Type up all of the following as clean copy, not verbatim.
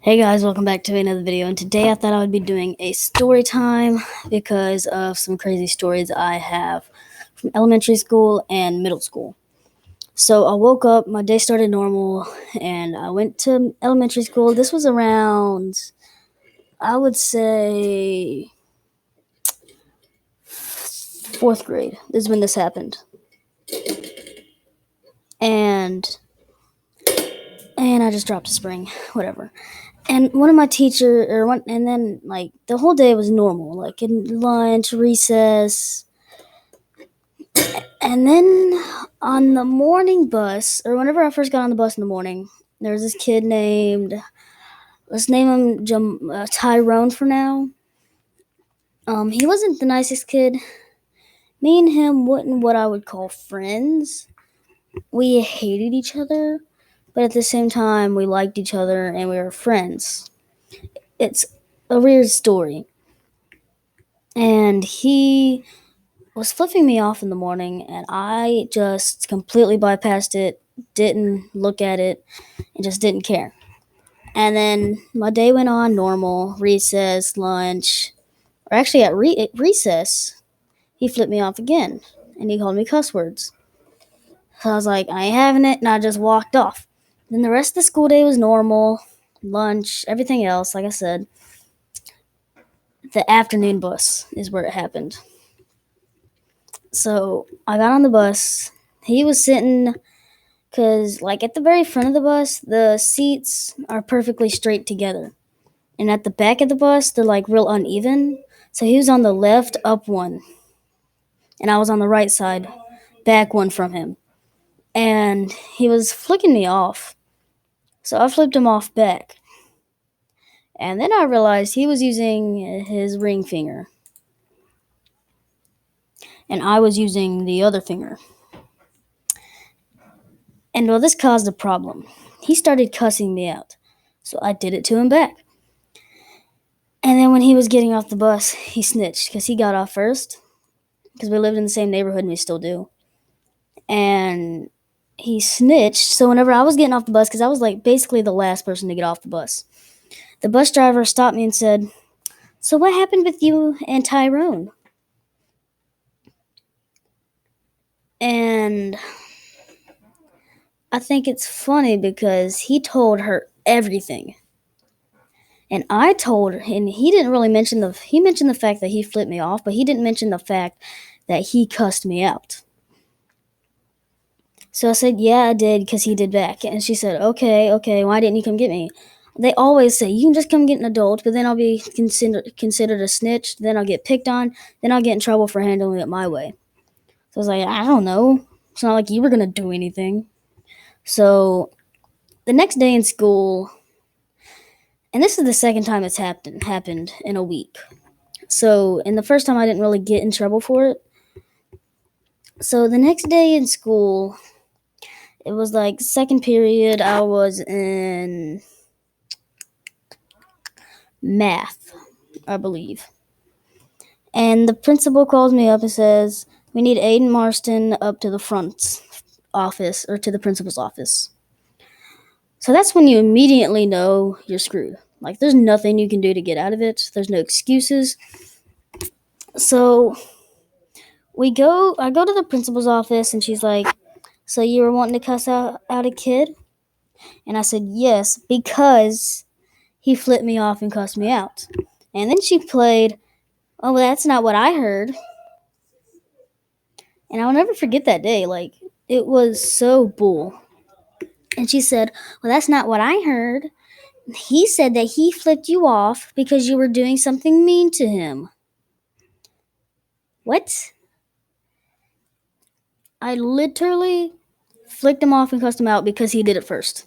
Hey guys, welcome back to another video, and today I thought I would be doing a story time because of some crazy stories I have from elementary school and middle school. So I woke up, my day started normal, and I went to elementary school. This was around, I would say, 4th grade. This is when this happened. And I just dropped a spring, whatever. And one of my and then like the whole day was normal, like in lunch, recess. And then on the morning bus, or whenever I first got on the bus in the morning, there was this kid named, let's name him Tyrone for now. He wasn't the nicest kid. Me and him wasn't what I would call friends. We hated each other, but at the same time, we liked each other and we were friends. It's a weird story. And he was flipping me off in the morning, and I just completely bypassed it, didn't look at it, and just didn't care. And then my day went on normal, recess, lunch, or actually at recess, he flipped me off again, and he called me cuss words. So I was like, I ain't having it, and I just walked off. Then the rest of the school day was normal, lunch, everything else, like I said. The afternoon bus is where it happened. So I got on the bus. He was sitting, because like at the very front of the bus, the seats are perfectly straight together. And at the back of the bus, they're like real uneven. So he was on the left, up one. And I was on the right side, back one from him. And he was flicking me off. So I flipped him off back. And then I realized he was using his ring finger. And I was using the other finger. And well, this caused a problem. He started cussing me out. So I did it to him back. And then when he was getting off the bus, he snitched because he got off first. Because we lived in the same neighborhood and we still do. And he snitched. So whenever I was getting off the bus, because I was like basically the last person to get off the bus, the bus driver stopped me and said, "So what happened with you and Tyrone?" And I think it's funny because he told her everything. And I told her, and he didn't really mention he mentioned the fact that he flipped me off, but he didn't mention the fact that he cussed me out. So I said, yeah, I did, because he did back. And she said, okay, why didn't you come get me? They always say, you can just come get an adult, but then I'll be considered a snitch, then I'll get picked on, then I'll get in trouble for handling it my way. So I was like, I don't know. It's not like you were going to do anything. So the next day in school, and this is the second time it's happened in a week. So, and the first time I didn't really get in trouble for it. So the next day in school, it was like second period, I was in math, I believe. And the principal calls me up and says, we need Aiden Marston up to the front office, or to the principal's office. So that's when you immediately know you're screwed. Like, there's nothing you can do to get out of it. There's no excuses. So I go to the principal's office, and she's like, so you were wanting to cuss out a kid? And I said, yes, because he flipped me off and cussed me out. And then she played, oh, well, that's not what I heard. And I'll never forget that day. Like, it was so bull. And she said, well, that's not what I heard. He said that he flipped you off because you were doing something mean to him. What? I literally flicked him off and cussed him out because he did it first.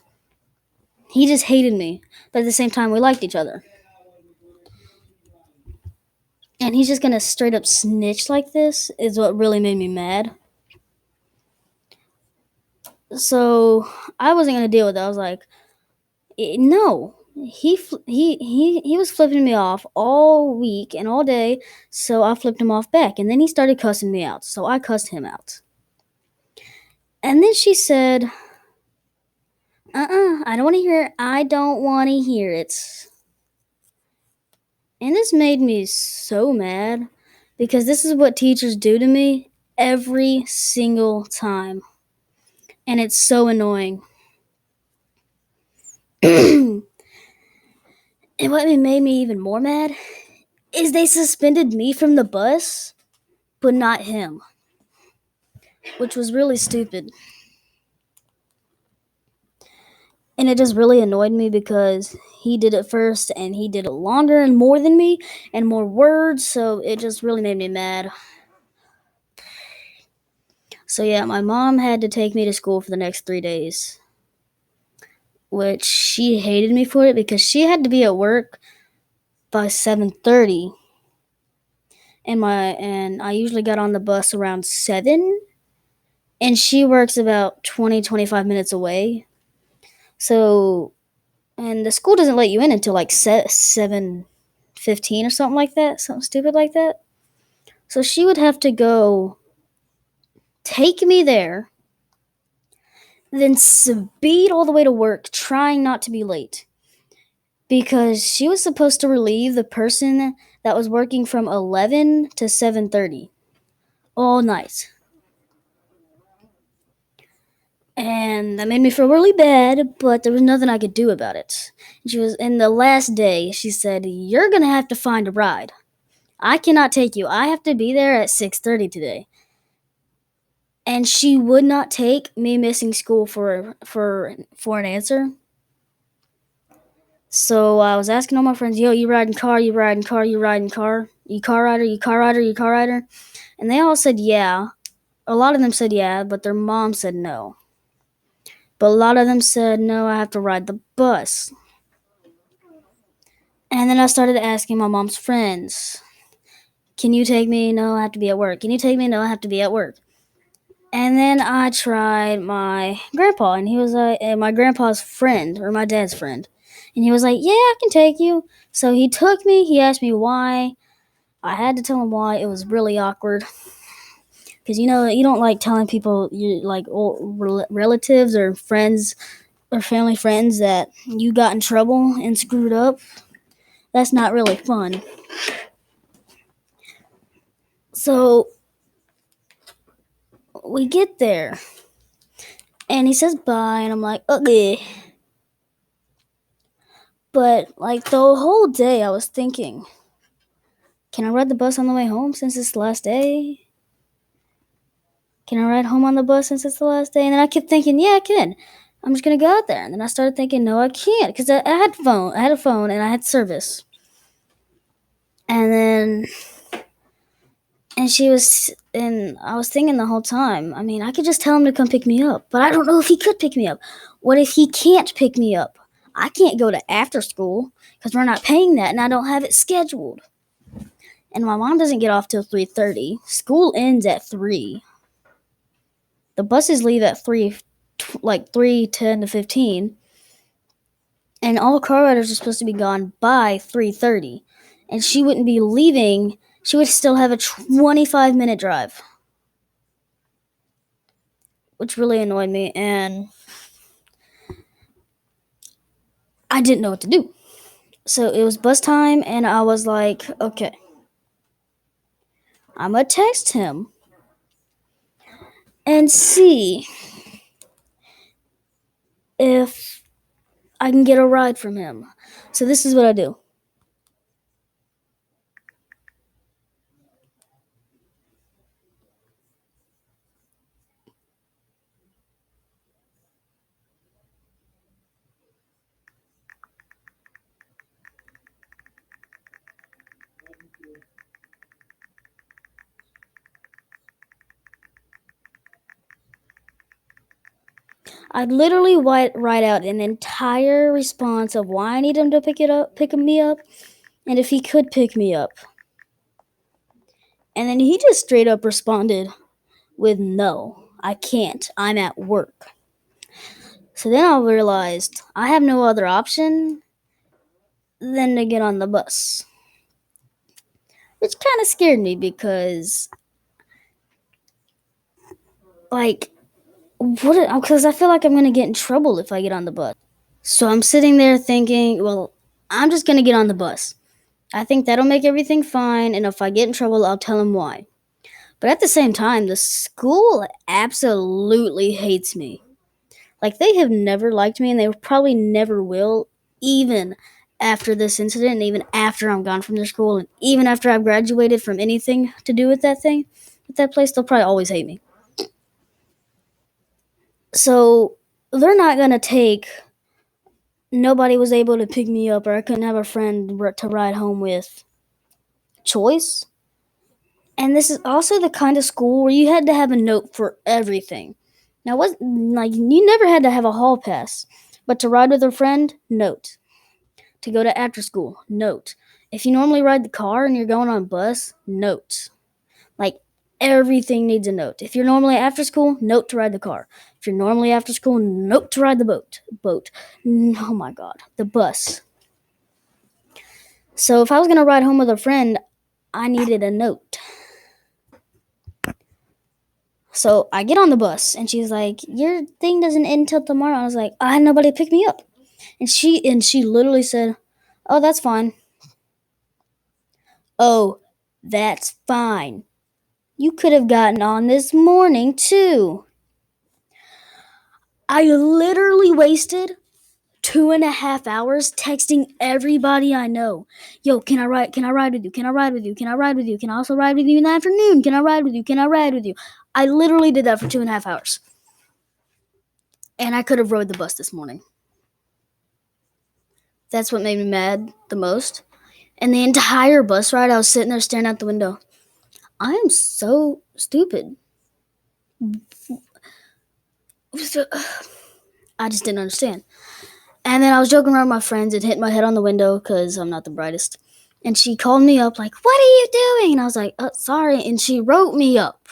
He just hated me, but at the same time, we liked each other. And he's just gonna straight up snitch like this is what really made me mad. So I wasn't gonna deal with it. I was like, no. He was flipping me off all week and all day, so I flipped him off back. And then he started cussing me out, so I cussed him out. And then she said, I don't want to hear it. I don't want to hear it. And this made me so mad because this is what teachers do to me every single time. And it's so annoying. And what made me even more mad is they suspended me from the bus, but not him, which was really stupid. And it just really annoyed me because he did it first and he did it longer and more than me and more words, so it just really made me mad. So yeah, my mom had to take me to school for the next 3 days, which she hated me for it because she had to be at work by 7:30, and I usually got on the bus around 7, and she works about 20-25 minutes away. So, and the school doesn't let you in until like 7:15 or something like that, something stupid like that. So she would have to go take me there, then speed all the way to work, trying not to be late. Because she was supposed to relieve the person that was working from 11 to 7:30 all night. And that made me feel really bad, but there was nothing I could do about it. She was in the last day, she said, "You're going to have to find a ride. I cannot take you. I have to be there at 6:30 today." And she would not take me missing school for an answer. So I was asking all my friends, "Yo, you riding car? You riding car? You riding car? You car rider? You car rider? You car rider?" And they all said yeah. A lot of them said yeah, but their mom said no. But a lot of them said no, I have to ride the bus. And then I started asking my mom's friends, "Can you take me? No, I have to be at work. Can you take me? No, I have to be at work." And then I tried my grandpa, and he was like, my grandpa's friend, or my dad's friend. And he was like, "Yeah, I can take you." So he took me, he asked me why. I had to tell him why. It was really awkward. Because you don't like telling people, you like old relatives or friends or family friends that you got in trouble and screwed up. That's not really fun. So we get there, and he says bye, and I'm like, okay. But like the whole day, I was thinking, can I ride the bus on the way home since it's the last day? Can I ride home on the bus since it's the last day? And then I kept thinking, yeah, I can. I'm just gonna go out there. And then I started thinking, no, I can't, because I had phone. I had a phone and I had service. And then, and she was, and I was thinking the whole time, I mean, I could just tell him to come pick me up, but I don't know if he could pick me up. What if he can't pick me up? I can't go to after school because we're not paying that and I don't have it scheduled. And my mom doesn't get off till 3:30. School ends at 3. The buses leave at 3, like 3:10 to 15. And all car riders are supposed to be gone by 3:30. And she wouldn't be leaving. She would still have a 25-minute drive, which really annoyed me. And I didn't know what to do. So it was bus time, and I was like, okay, I'm going to text him and see if I can get a ride from him. So this is what I do. I'd literally write out an entire response of why I need him to pick me up, and if he could pick me up. And then he just straight up responded with, "No, I can't. I'm at work." So then I realized I have no other option than to get on the bus, which kind of scared me because, like, what? Because I feel like I'm gonna get in trouble if I get on the bus. So I'm sitting there thinking, well, I'm just gonna get on the bus. I think that'll make everything fine, and if I get in trouble, I'll tell them why. But at the same time, the school absolutely hates me. Like, they have never liked me, and they probably never will, even after this incident, and even after I'm gone from their school, and even after I've graduated from anything to do with that thing, with that place, they'll probably always hate me. So, they're not gonna take nobody was able to pick me up, or I couldn't have a friend to ride home with choice. And this is also the kind of school where you had to have a note for everything. Now, what like you never had to have a hall pass, but to ride with a friend, note. To go to after school, note. If you normally ride the car and you're going on a bus, note. Like, everything needs a note. If you're normally after school, note to ride the car. If you're normally after school, note to ride the boat. Oh my god, the bus. So if I was gonna ride home with a friend, I needed a note. So I get on the bus and she's like, "Your thing doesn't end until tomorrow." I was like, "I had nobody pick me up." And she literally said, "Oh, that's fine." "Oh, that's fine. You could have gotten on this morning too." I literally wasted 2.5 hours texting everybody I know. "Yo, can I ride? Can I ride with you? Can I ride with you? Can I ride with you? Can I also ride with you in the afternoon? Can I ride with you? Can I ride with you?" I literally did that for 2.5 hours. And I could have rode the bus this morning. That's what made me mad the most. And the entire bus ride, I was sitting there staring out the window. I am so stupid. I just didn't understand. And then I was joking around with my friends and hitting my head on the window because I'm not the brightest. And she called me up like, "What are you doing?" And I was like, "Sorry." And she wrote me up.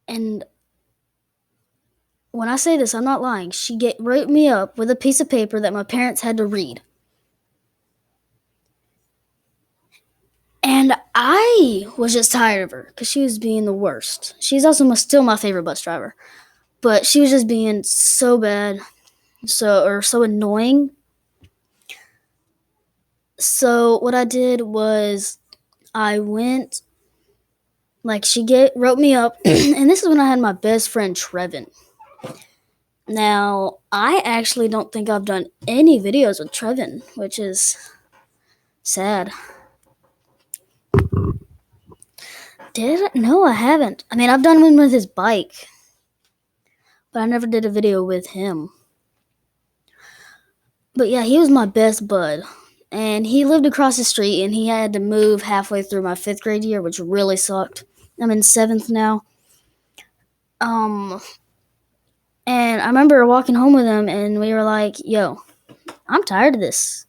And when I say this, I'm not lying. She wrote me up with a piece of paper that my parents had to read. And I was just tired of her because she was being the worst. She's also still my favorite bus driver. But she was just being so bad, so annoying. So what I did was I went, like, wrote me up, and this is when I had my best friend Trevin. Now, I actually don't think I've done any videos with Trevin, which is sad. Did I? No, I haven't. I mean, I've done one with his bike, but I never did a video with him. But yeah, he was my best bud. And he lived across the street, and he had to move halfway through my 5th grade year, which really sucked. I'm in 7th now. And I remember walking home with him, and we were like, "Yo, I'm tired of this.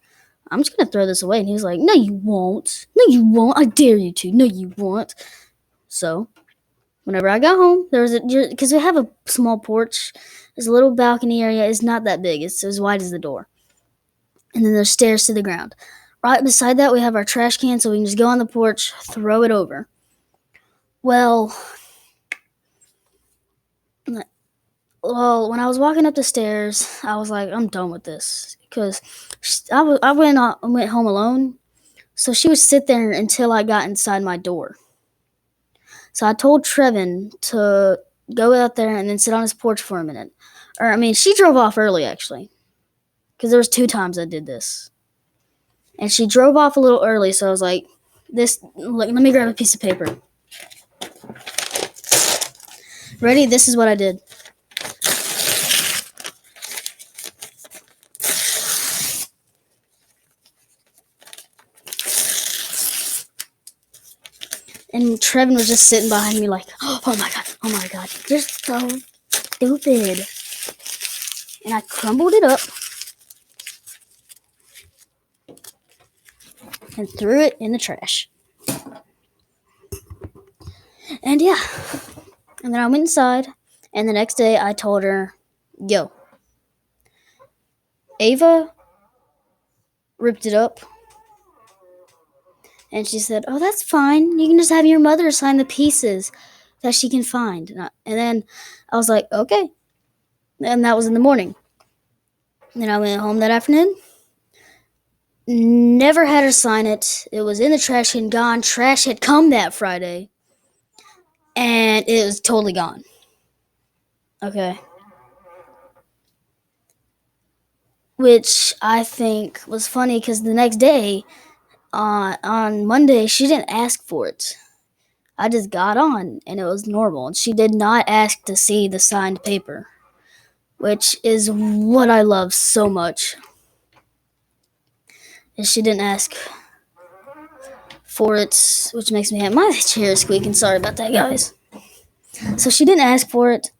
I'm just gonna throw this away." And he was like, "No, you won't. No, you won't. I dare you to. No, you won't." So, whenever I got home, there was because we have a small porch. There's a little balcony area. It's not that big. It's as wide as the door. And then there's stairs to the ground. Right beside that, we have our trash can, so we can just go on the porch, throw it over. Well, when I was walking up the stairs, I was like, "I'm done with this," because I went home alone, so she would sit there until I got inside my door. So I told Trevin to go out there and then sit on his porch for a minute. She drove off early, actually, because there was 2 times I did this. And she drove off a little early, so I was like, let me grab a piece of paper. Ready? This is what I did. And Trevin was just sitting behind me like, "Oh my god, you're so stupid." And I crumbled it up and threw it in the trash. And yeah. And then I went inside, and the next day I told her, "Yo, Ava ripped it up." And she said, "Oh, that's fine. You can just have your mother sign the pieces." that she can find. And then I was like, okay. And that was in the morning. Then I went home that afternoon. Never had her sign it. It was in the trash can, gone. Trash had come that Friday. And it was totally gone. Okay. Which I think was funny because the next day, on Monday, she didn't ask for it. I just got on and it was normal. And she did not ask to see the signed paper, which is what I love so much. And she didn't ask for it, which makes me have my chair squeaking. Sorry about that, guys. So she didn't ask for it,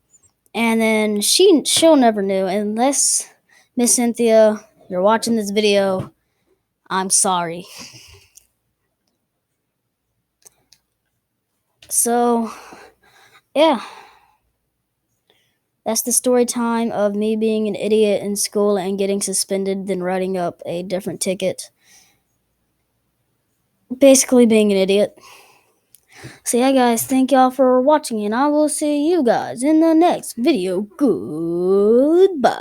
and then she'll never know unless Miss Cynthia, you're watching this video. I'm sorry. So, yeah. That's the story time of me being an idiot in school and getting suspended, then writing up a different ticket. Basically, being an idiot. So, yeah, guys, thank y'all for watching, and I will see you guys in the next video. Goodbye.